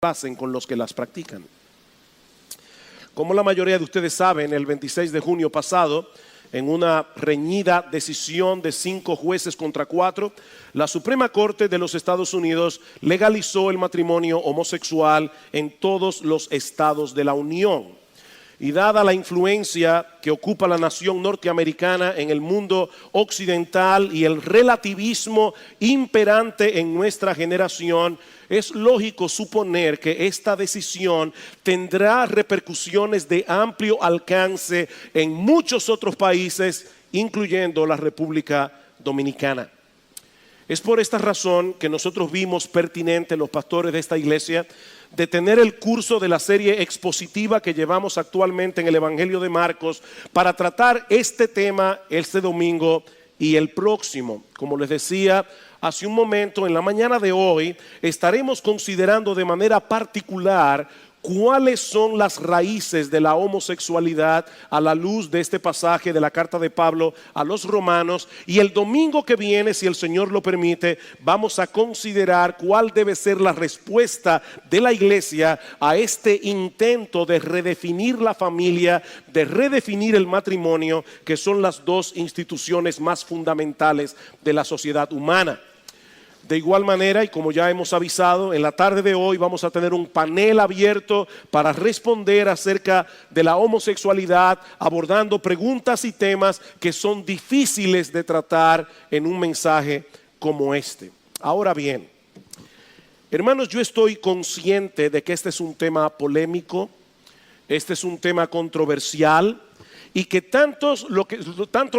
hacen con los que las practican. Como la mayoría de ustedes saben, el 26 de junio pasado, en una reñida decisión de 5 jueces contra 4, la Suprema Corte de los Estados Unidos legalizó el matrimonio homosexual en todos los estados de la Unión. Y dada la influencia que ocupa la nación norteamericana en el mundo occidental y el relativismo imperante en nuestra generación, es lógico suponer que esta decisión tendrá repercusiones de amplio alcance en muchos otros países, incluyendo la República Dominicana. Es por esta razón que nosotros vimos pertinente, los pastores de esta iglesia, detener el curso de la serie expositiva que llevamos actualmente en el Evangelio de Marcos para tratar este tema este domingo y el próximo. Como les decía hace un momento, en la mañana de hoy estaremos considerando de manera particular cuáles son las raíces de la homosexualidad a la luz de este pasaje de la carta de Pablo a los romanos, y el domingo que viene, si el Señor lo permite, vamos a considerar cuál debe ser la respuesta de la iglesia a este intento de redefinir la familia, de redefinir el matrimonio, que son las dos instituciones más fundamentales de la sociedad humana. De igual manera, y como ya hemos avisado, en la tarde de hoy vamos a tener un panel abierto para responder acerca de la homosexualidad, abordando preguntas y temas que son difíciles de tratar en un mensaje como este. Ahora bien, hermanos, yo estoy consciente de que este es un tema polémico, este es un tema controversial, y que tanto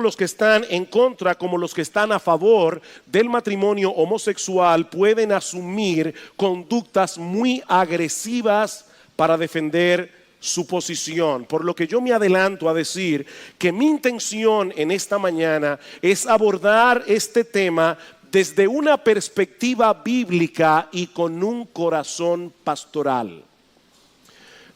los que están en contra como los que están a favor del matrimonio homosexual pueden asumir conductas muy agresivas para defender su posición. Por lo que yo me adelanto a decir que mi intención en esta mañana es abordar este tema desde una perspectiva bíblica y con un corazón pastoral.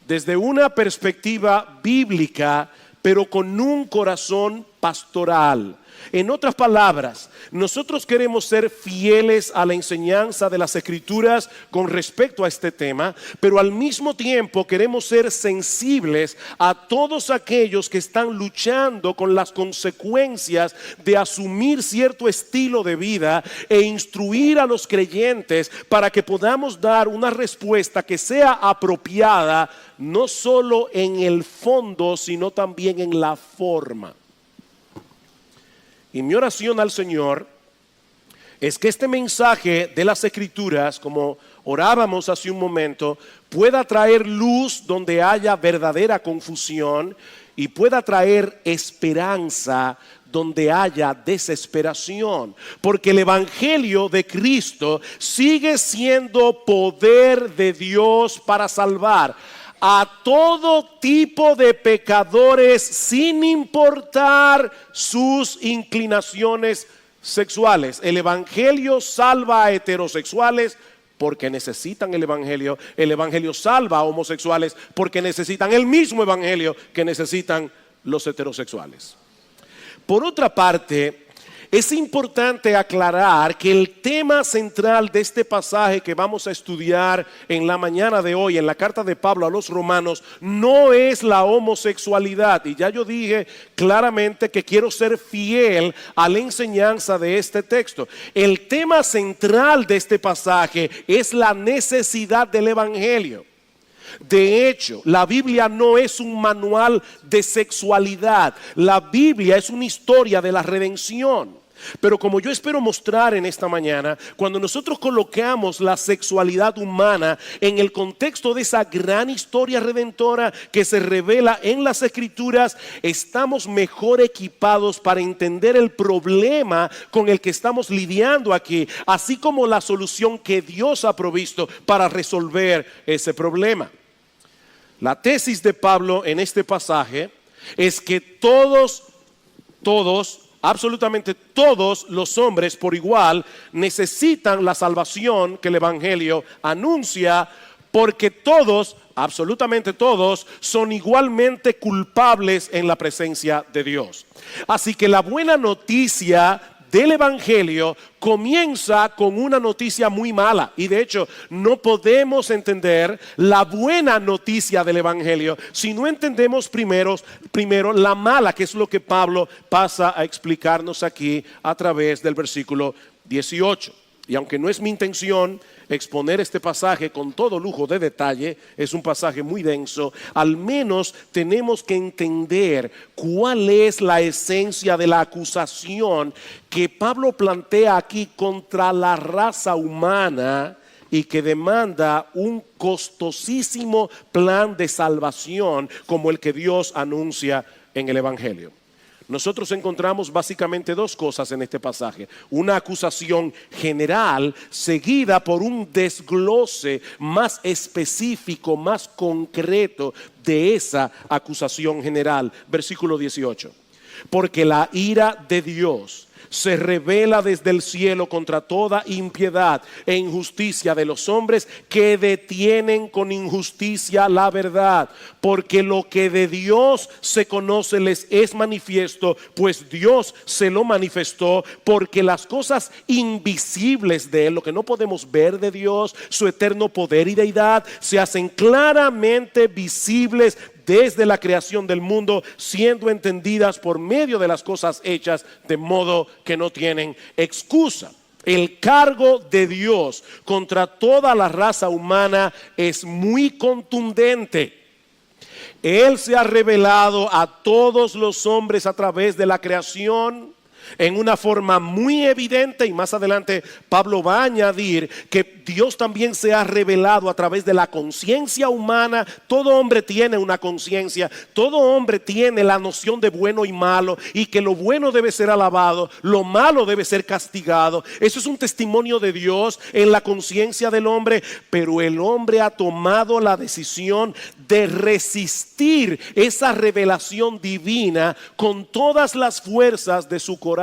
Desde una perspectiva bíblica, pero con un corazón pastoral. En otras palabras, nosotros queremos ser fieles a la enseñanza de las Escrituras con respecto a este tema, pero al mismo tiempo queremos ser sensibles a todos aquellos que están luchando con las consecuencias de asumir cierto estilo de vida e instruir a los creyentes para que podamos dar una respuesta que sea apropiada, no solo en el fondo, sino también en la forma. Y mi oración al Señor es que este mensaje de las Escrituras, como orábamos hace un momento, pueda traer luz donde haya verdadera confusión y pueda traer esperanza donde haya desesperación. Porque el Evangelio de Cristo sigue siendo poder de Dios para salvar a todo tipo de pecadores, sin importar sus inclinaciones sexuales. El Evangelio salva a heterosexuales porque necesitan el Evangelio. El Evangelio salva a homosexuales porque necesitan el mismo Evangelio que necesitan los heterosexuales. Por otra parte, es importante aclarar que el tema central de este pasaje que vamos a estudiar en la mañana de hoy en la carta de Pablo a los romanos no es la homosexualidad. Y ya yo dije claramente que quiero ser fiel a la enseñanza de este texto. El tema central de este pasaje es la necesidad del Evangelio. De hecho, la Biblia no es un manual de sexualidad. La Biblia es una historia de la redención. Pero como yo espero mostrar en esta mañana, cuando nosotros colocamos la sexualidad humana en el contexto de esa gran historia redentora que se revela en las Escrituras, estamos mejor equipados para entender el problema con el que estamos lidiando aquí, así como la solución que Dios ha provisto para resolver ese problema. La tesis de Pablo en este pasaje es que absolutamente todos los hombres por igual necesitan la salvación que el Evangelio anuncia, porque todos, absolutamente todos, son igualmente culpables en la presencia de Dios. Así que la buena noticia del Evangelio comienza con una noticia muy mala. Y de hecho, no podemos entender la buena noticia del Evangelio si no entendemos primero la mala, que es lo que Pablo pasa a explicarnos aquí a través del versículo 18. Y aunque no es mi intención exponer este pasaje con todo lujo de detalle, es un pasaje muy denso, al menos tenemos que entender cuál es la esencia de la acusación que Pablo plantea aquí contra la raza humana y que demanda un costosísimo plan de salvación como el que Dios anuncia en el Evangelio. Nosotros encontramos básicamente dos cosas en este pasaje. Una acusación general seguida por un desglose más específico, más concreto de esa acusación general. Versículo 18. Porque la ira de Dios se revela desde el cielo contra toda impiedad e injusticia de los hombres que detienen con injusticia la verdad. Porque lo que de Dios se conoce les es manifiesto, pues Dios se lo manifestó, porque las cosas invisibles de Él, lo que no podemos ver de Dios, su eterno poder y deidad, se hacen claramente visibles desde la creación del mundo, siendo entendidas por medio de las cosas hechas, de modo que no tienen excusa. El cargo de Dios contra toda la raza humana es muy contundente. Él se ha revelado a todos los hombres a través de la creación en una forma muy evidente, y más adelante Pablo va a añadir que Dios también se ha revelado a través de la conciencia humana. Todo hombre tiene una conciencia, todo hombre tiene la noción de bueno y malo, y que lo bueno debe ser alabado, lo malo debe ser castigado. Eso es un testimonio de Dios en la conciencia del hombre, pero el hombre ha tomado la decisión de resistir esa revelación divina con todas las fuerzas de su corazón.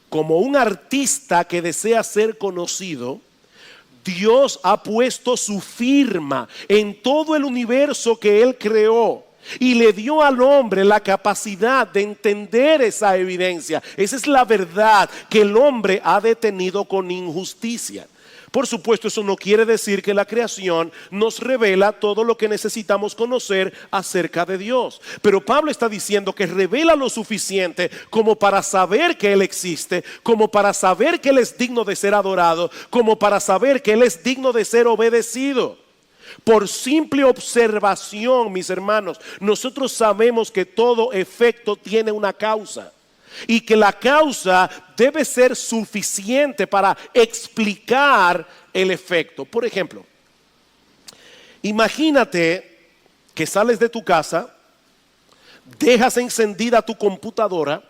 Como un artista que desea ser conocido, Dios ha puesto su firma en todo el universo que Él creó y le dio al hombre la capacidad de entender esa evidencia. Esa es la verdad que el hombre ha detenido con injusticia. Por supuesto, eso no quiere decir que la creación nos revela todo lo que necesitamos conocer acerca de Dios. Pero Pablo está diciendo que revela lo suficiente como para saber que Él existe, como para saber que Él es digno de ser adorado, como para saber que Él es digno de ser obedecido. Por simple observación, mis hermanos, nosotros sabemos que todo efecto tiene una causa. Y que la causa debe ser suficiente para explicar el efecto. Por ejemplo, imagínate que sales de tu casa, dejas encendida tu computadora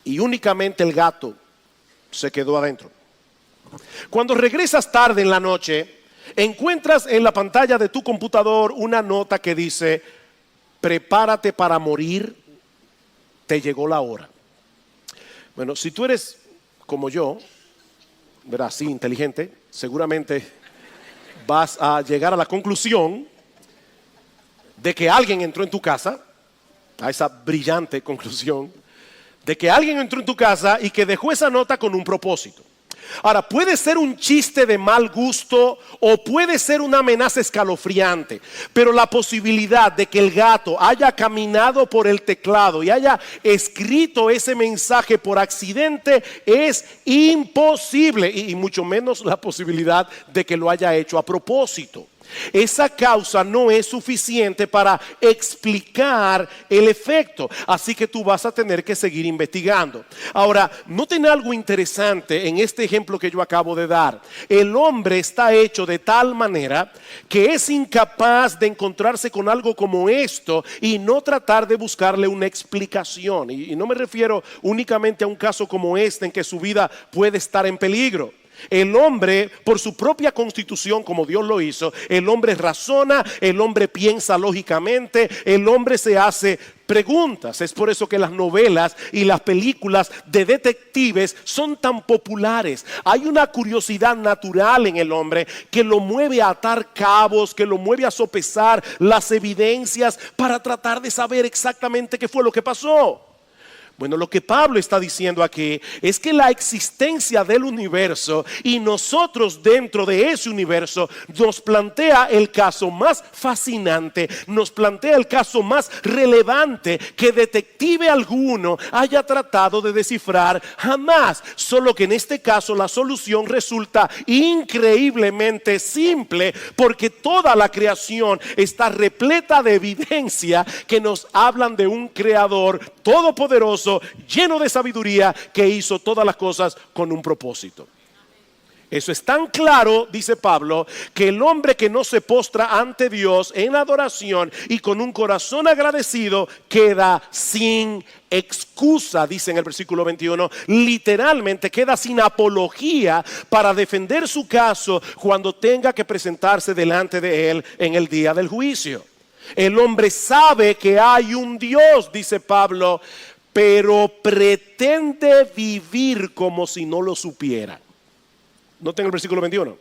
y únicamente el gato se quedó adentro. Cuando regresas tarde en la noche, encuentras en la pantalla de tu computador una nota que dice: prepárate para morir, te llegó la hora. Bueno, si tú eres como yo, ¿verdad? Así inteligente, seguramente vas a llegar a la conclusión de que alguien entró en tu casa, a esa brillante conclusión, de que alguien entró en tu casa y que dejó esa nota con un propósito. Ahora, puede ser un chiste de mal gusto o puede ser una amenaza escalofriante, pero la posibilidad de que el gato haya caminado por el teclado y haya escrito ese mensaje por accidente es imposible, y mucho menos la posibilidad de que lo haya hecho a propósito. Esa causa no es suficiente para explicar el efecto, así que tú vas a tener que seguir investigando. Ahora, noten algo interesante en este ejemplo que yo acabo de dar. El hombre está hecho de tal manera que es incapaz de encontrarse con algo como esto y no tratar de buscarle una explicación. Y no me refiero únicamente a un caso como este en que su vida puede estar en peligro. El hombre, por su propia constitución, como Dios lo hizo, el hombre razona, el hombre piensa lógicamente, el hombre se hace preguntas. Es por eso que las novelas y las películas de detectives son tan populares. Hay una curiosidad natural en el hombre que lo mueve a atar cabos, que lo mueve a sopesar las evidencias para tratar de saber exactamente qué fue lo que pasó. Bueno, lo que Pablo está diciendo aquí es que la existencia del universo y nosotros dentro de ese universo nos plantea el caso más fascinante, nos plantea el caso más relevante que detective alguno haya tratado de descifrar jamás. Solo que en este caso la solución resulta increíblemente simple, porque toda la creación está repleta de evidencia que nos hablan de un creador todopoderoso, lleno de sabiduría, que hizo todas las cosas con un propósito. Eso es tan claro, dice Pablo, que el hombre que no se postra ante Dios en adoración y con un corazón agradecido queda sin excusa, dice en el versículo 21, literalmente queda sin apología para defender su caso cuando tenga que presentarse delante de él en el día del juicio. El hombre sabe que hay un Dios, dice Pablo, pero pretende vivir como si no lo supiera. Noten el versículo 21.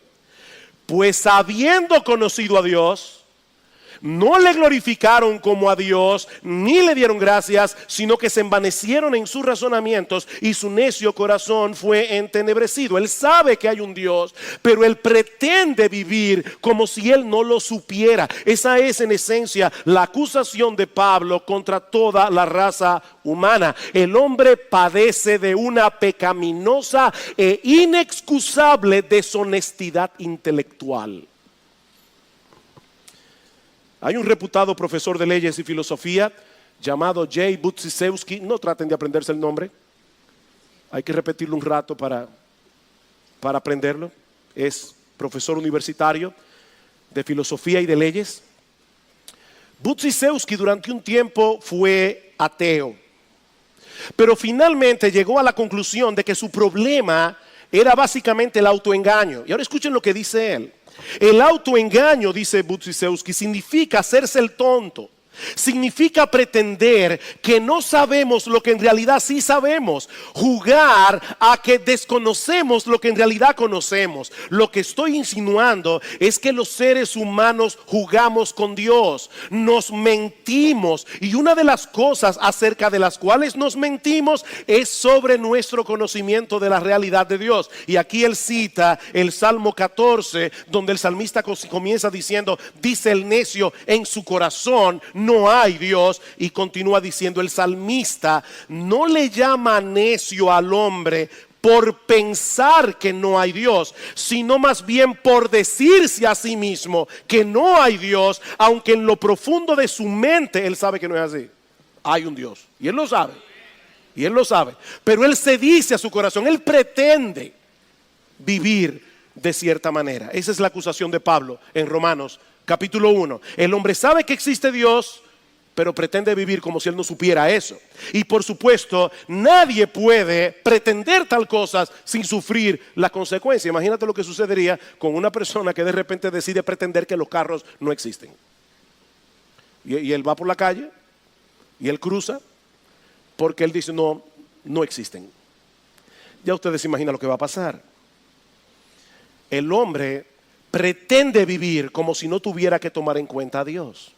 Pues habiendo conocido a Dios, no le glorificaron como a Dios, ni le dieron gracias, sino que se envanecieron en sus razonamientos y su necio corazón fue entenebrecido. Él sabe que hay un Dios, pero él pretende vivir como si él no lo supiera. Esa es en esencia la acusación de Pablo contra toda la raza humana. El hombre padece de una pecaminosa e inexcusable deshonestidad intelectual. Hay un reputado profesor de leyes y filosofía llamado Jay Budziszewski. No traten de aprenderse el nombre. Hay que repetirlo un rato para aprenderlo. Es profesor universitario de filosofía y de leyes. Budziszewski durante un tiempo fue ateo, pero finalmente llegó a la conclusión de que su problema era básicamente el autoengaño. Y ahora escuchen lo que dice él. El autoengaño, dice Budziszewski, significa hacerse el tonto. Significa pretender que no sabemos lo que en realidad sí sabemos. Jugar a que desconocemos lo que en realidad conocemos. Lo que estoy insinuando es que los seres humanos jugamos con Dios. Nos mentimos. Y una de las cosas acerca de las cuales nos mentimos es sobre nuestro conocimiento de la realidad de Dios. Y aquí él cita el Salmo 14, donde el salmista comienza diciendo: dice el necio en su corazón, no hay Dios. Y continúa diciendo el salmista: no le llama necio al hombre por pensar que no hay Dios, sino más bien por decirse a sí mismo que no hay Dios, aunque en lo profundo de su mente él sabe que no es así. Hay un Dios y él lo sabe. Y él lo sabe, pero él se dice a su corazón, él pretende vivir de cierta manera. Esa es la acusación de Pablo en Romanos capítulo 1. El hombre sabe que existe Dios, pero pretende vivir como si él no supiera eso. Y por supuesto, nadie puede pretender tal cosa sin sufrir la consecuencia. Imagínate lo que sucedería con una persona que de repente decide pretender que los carros no existen. Y él va por la calle y él cruza porque él dice no existen. Ya ustedes se imaginan lo que va a pasar. El hombre pretende vivir como si no tuviera que tomar en cuenta a Dios.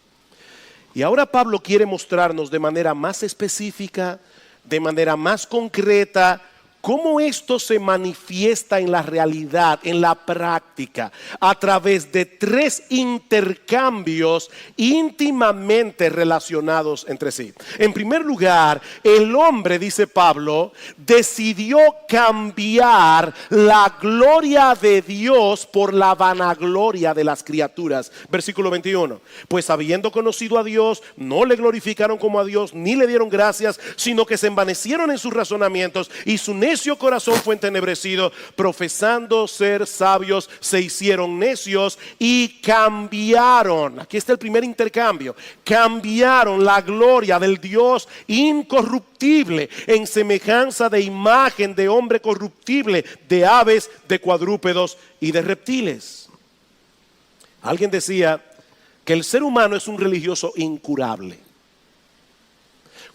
Y ahora Pablo quiere mostrarnos de manera más específica, de manera más concreta, cómo esto se manifiesta en la realidad, en la práctica, a través de tres intercambios íntimamente relacionados entre sí. En primer lugar, el hombre, dice Pablo, decidió cambiar la gloria de Dios por la vanagloria de las criaturas. Versículo 21. Pues habiendo conocido a Dios, no le glorificaron como a Dios, ni le dieron gracias, sino que se envanecieron en sus razonamientos y su necio corazón fue entenebrecido. Profesando ser sabios, se hicieron necios y cambiaron. Aquí está el primer intercambio. Cambiaron la gloria del Dios incorruptible en semejanza de imagen de hombre corruptible, de aves, de cuadrúpedos y de reptiles. Alguien decía que el ser humano es un religioso incurable.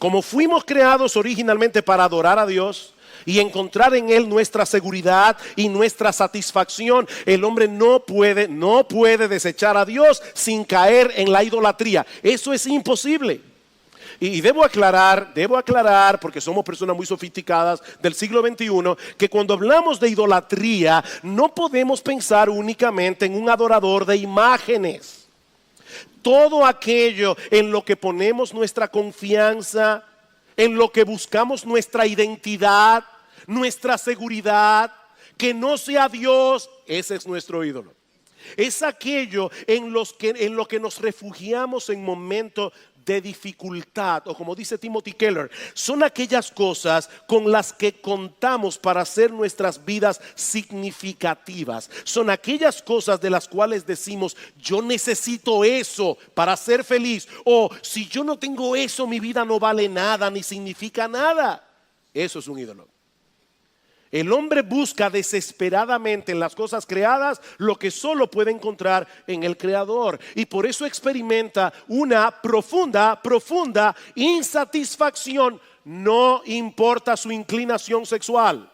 Como fuimos creados originalmente para adorar a Dios y encontrar en Él nuestra seguridad y nuestra satisfacción, el hombre no puede desechar a Dios sin caer en la idolatría. Eso es imposible. Y debo aclarar, porque somos personas muy sofisticadas del siglo XXI, que cuando hablamos de idolatría, no podemos pensar únicamente en un adorador de imágenes. Todo aquello en lo que ponemos nuestra confianza, en lo que buscamos nuestra identidad, nuestra seguridad, que no sea Dios, ese es nuestro ídolo. Es aquello en lo que nos refugiamos en momentos de dificultad, o como dice Timothy Keller, son aquellas cosas con las que contamos para hacer nuestras vidas significativas. Son aquellas cosas de las cuales decimos, yo necesito eso para ser feliz, o si yo no tengo eso, mi vida no vale nada ni significa nada. Eso es un ídolo. El hombre busca desesperadamente en las cosas creadas lo que solo puede encontrar en el Creador. Y por eso experimenta una profunda insatisfacción, no importa su inclinación sexual.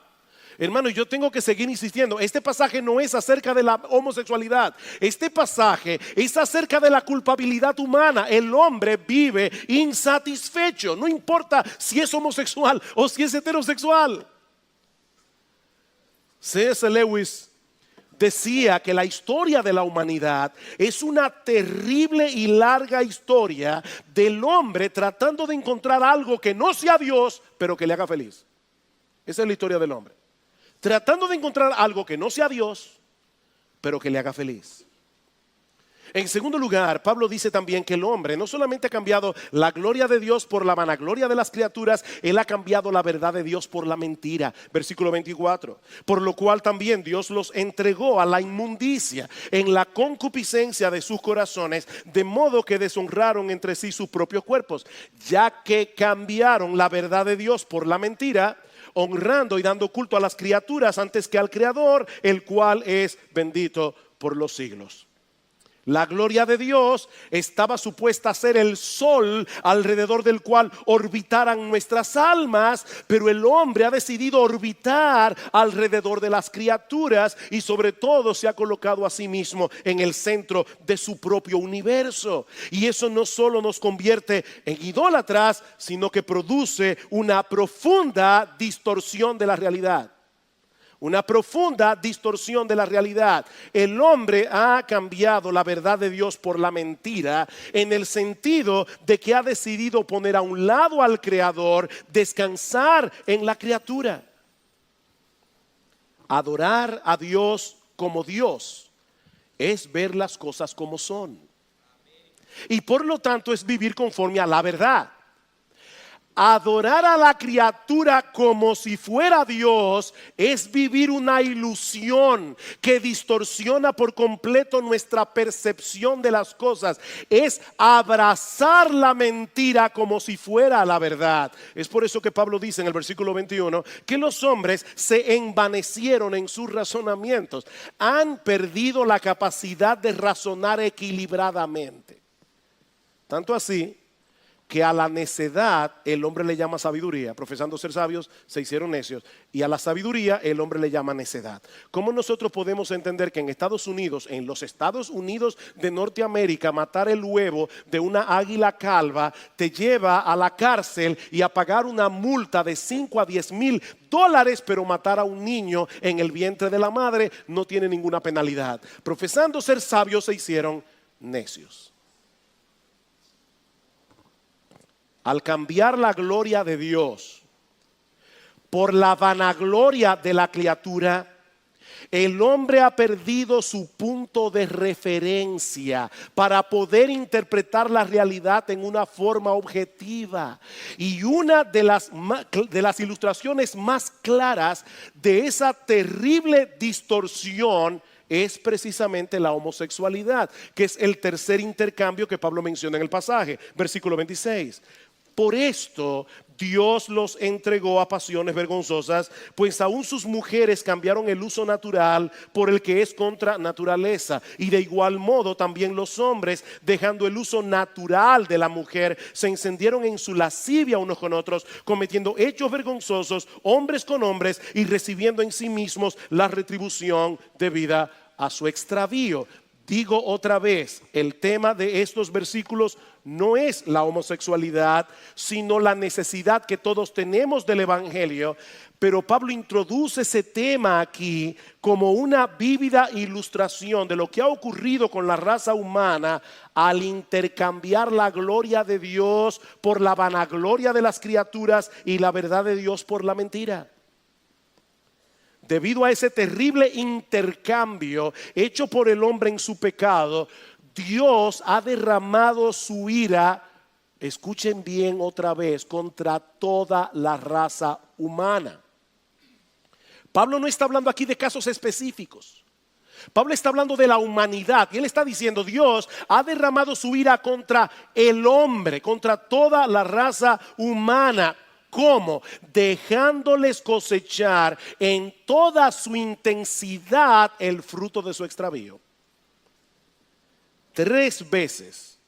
Hermano, yo tengo que seguir insistiendo. Este pasaje no es acerca de la homosexualidad. Este pasaje es acerca de la culpabilidad humana. El hombre vive insatisfecho. No importa si es homosexual o si es heterosexual. C.S. Lewis decía que la historia de la humanidad es una terrible y larga historia del hombre tratando de encontrar algo que no sea Dios, pero que le haga feliz. Esa es la historia del hombre. Tratando de encontrar algo que no sea Dios, pero que le haga feliz. En segundo lugar, Pablo dice también que el hombre no solamente ha cambiado la gloria de Dios por la vanagloria de las criaturas, él ha cambiado la verdad de Dios por la mentira. Versículo 24. Por lo cual también Dios los entregó a la inmundicia en la concupiscencia de sus corazones, de modo que deshonraron entre sí sus propios cuerpos, ya que cambiaron la verdad de Dios por la mentira, honrando y dando culto a las criaturas antes que al Creador, el cual es bendito por los siglos. La gloria de Dios estaba supuesta a ser el sol alrededor del cual orbitaran nuestras almas, pero el hombre ha decidido orbitar alrededor de las criaturas y sobre todo se ha colocado a sí mismo en el centro de su propio universo. Y eso no solo nos convierte en idólatras, sino que produce una profunda distorsión de la realidad. Una profunda distorsión de la realidad. El hombre ha cambiado la verdad de Dios por la mentira, en el sentido de que ha decidido poner a un lado al Creador, descansar en la criatura. Adorar a Dios como Dios es ver las cosas como son. Y por lo tanto es vivir conforme a la verdad. Adorar a la criatura como si fuera Dios es vivir una ilusión que distorsiona por completo nuestra percepción de las cosas. Es abrazar la mentira como si fuera la verdad. Es por eso que Pablo dice en el versículo 21 que los hombres se envanecieron en sus razonamientos. Han perdido la capacidad de razonar equilibradamente. Tanto así que a la necedad el hombre le llama sabiduría. Profesando ser sabios, se hicieron necios. Y a la sabiduría el hombre le llama necedad. ¿Cómo nosotros podemos entender que en Estados Unidos, en los Estados Unidos de Norteamérica, matar el huevo de una águila calva te lleva a la cárcel y a pagar una multa de 5 a 10 mil dólares, pero matar a un niño en el vientre de la madre no tiene ninguna penalidad? Profesando ser sabios, se hicieron necios. Al cambiar la gloria de Dios por la vanagloria de la criatura, el hombre ha perdido su punto de referencia para poder interpretar la realidad en una forma objetiva. Y una de las ilustraciones más claras de esa terrible distorsión es precisamente la homosexualidad, que es el tercer intercambio que Pablo menciona en el pasaje, versículo 26. Por esto Dios los entregó a pasiones vergonzosas, pues aún sus mujeres cambiaron el uso natural por el que es contra naturaleza. Y de igual modo también los hombres, dejando el uso natural de la mujer, se encendieron en su lascivia unos con otros, cometiendo hechos vergonzosos, hombres con hombres, y recibiendo en sí mismos la retribución debida a su extravío. Digo otra vez, el tema de estos versículos no es la homosexualidad, sino la necesidad que todos tenemos del evangelio. Pero Pablo introduce ese tema aquí como una vívida ilustración de lo que ha ocurrido con la raza humana al intercambiar la gloria de Dios por la vanagloria de las criaturas y la verdad de Dios por la mentira. Debido a ese terrible intercambio hecho por el hombre en su pecado, Dios ha derramado su ira, escuchen bien otra vez, contra toda la raza humana. Pablo no está hablando aquí de casos específicos. Pablo está hablando de la humanidad y él está diciendo: Dios ha derramado su ira contra el hombre, contra toda la raza humana. ¿Cómo? Dejándoles cosechar en toda su intensidad el fruto de su extravío. 3 veces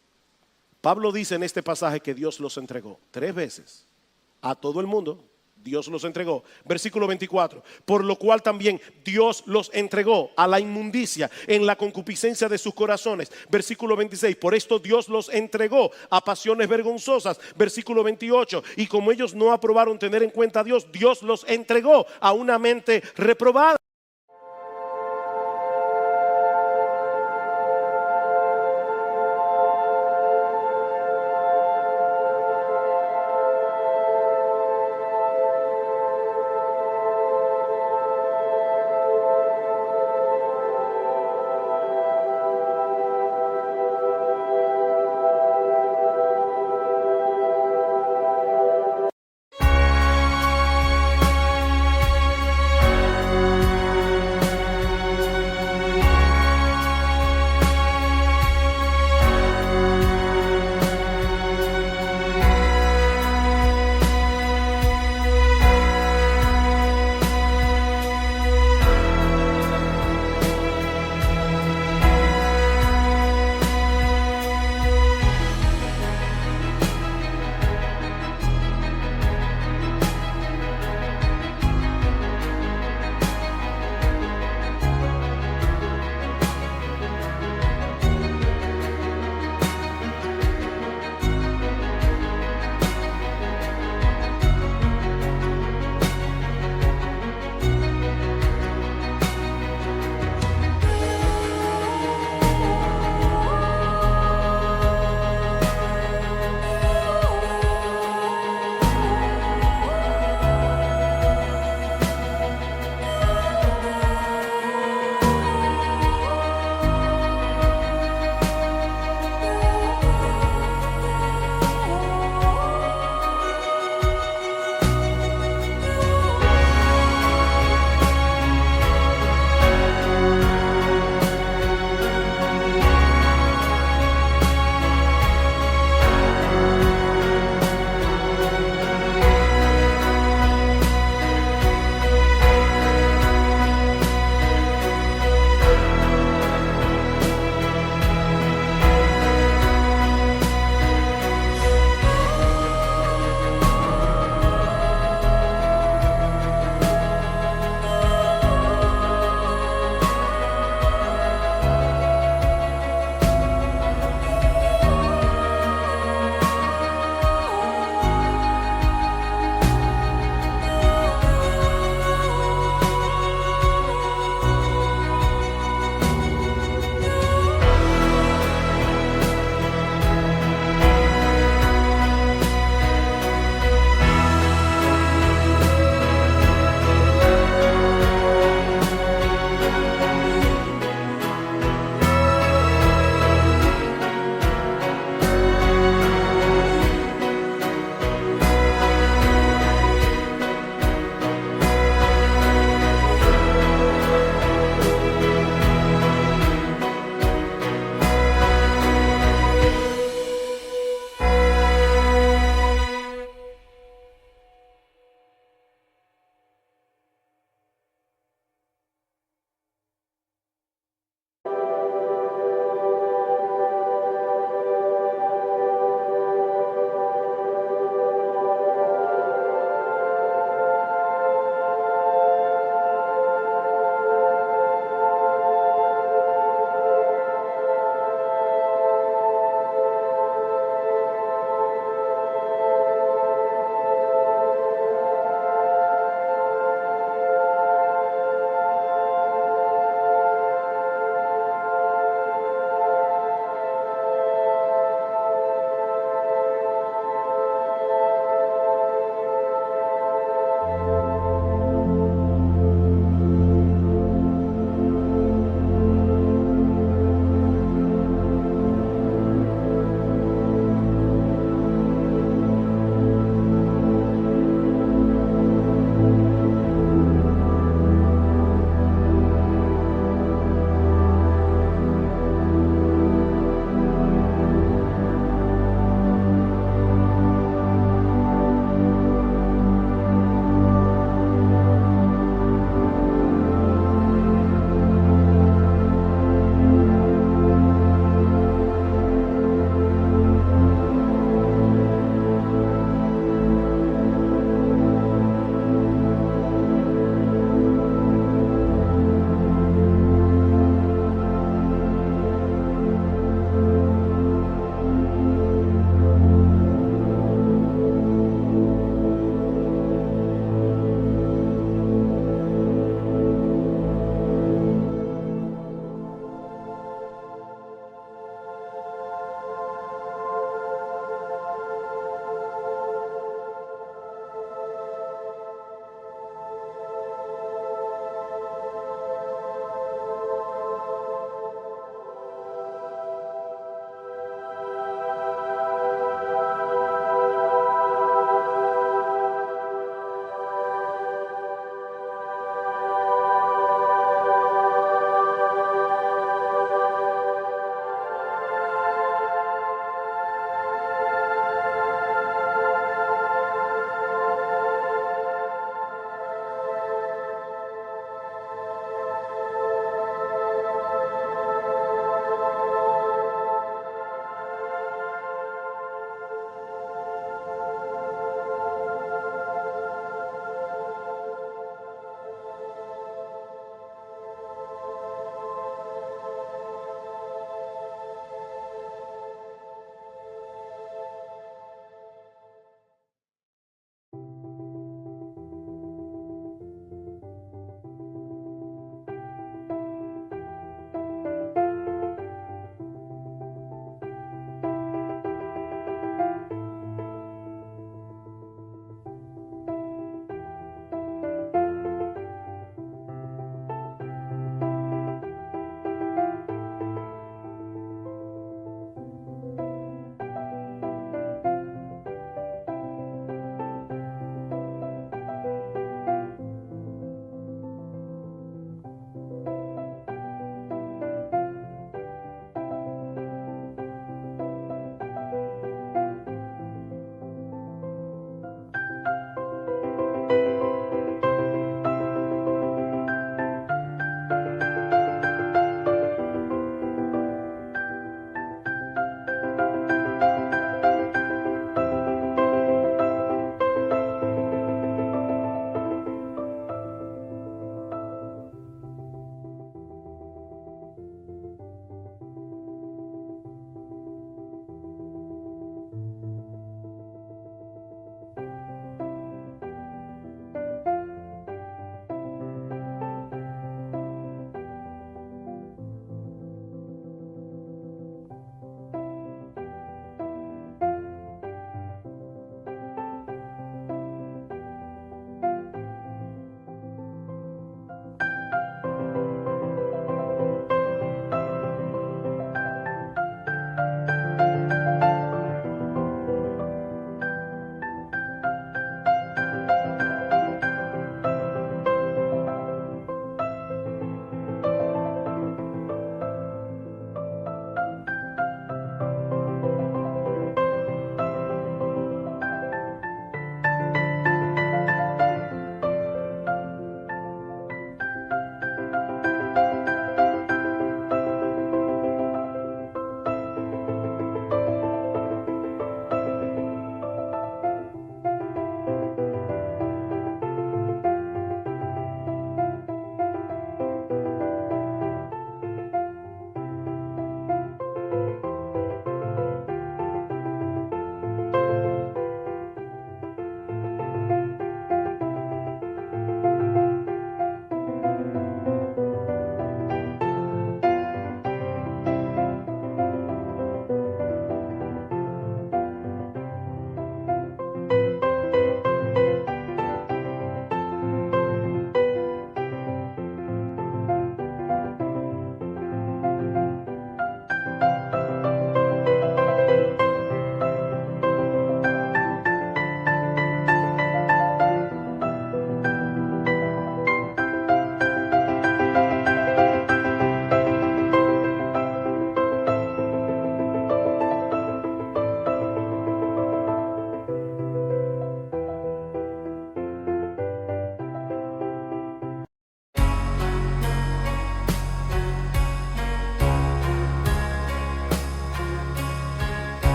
Pablo dice en este pasaje que Dios los entregó. 3 veces a todo el mundo Dios los entregó. Versículo 24: por lo cual también Dios los entregó a la inmundicia en la concupiscencia de sus corazones. Versículo 26: por esto Dios los entregó a pasiones vergonzosas. Versículo 28: y como ellos no aprobaron tener en cuenta a Dios, Dios los entregó a una mente reprobada.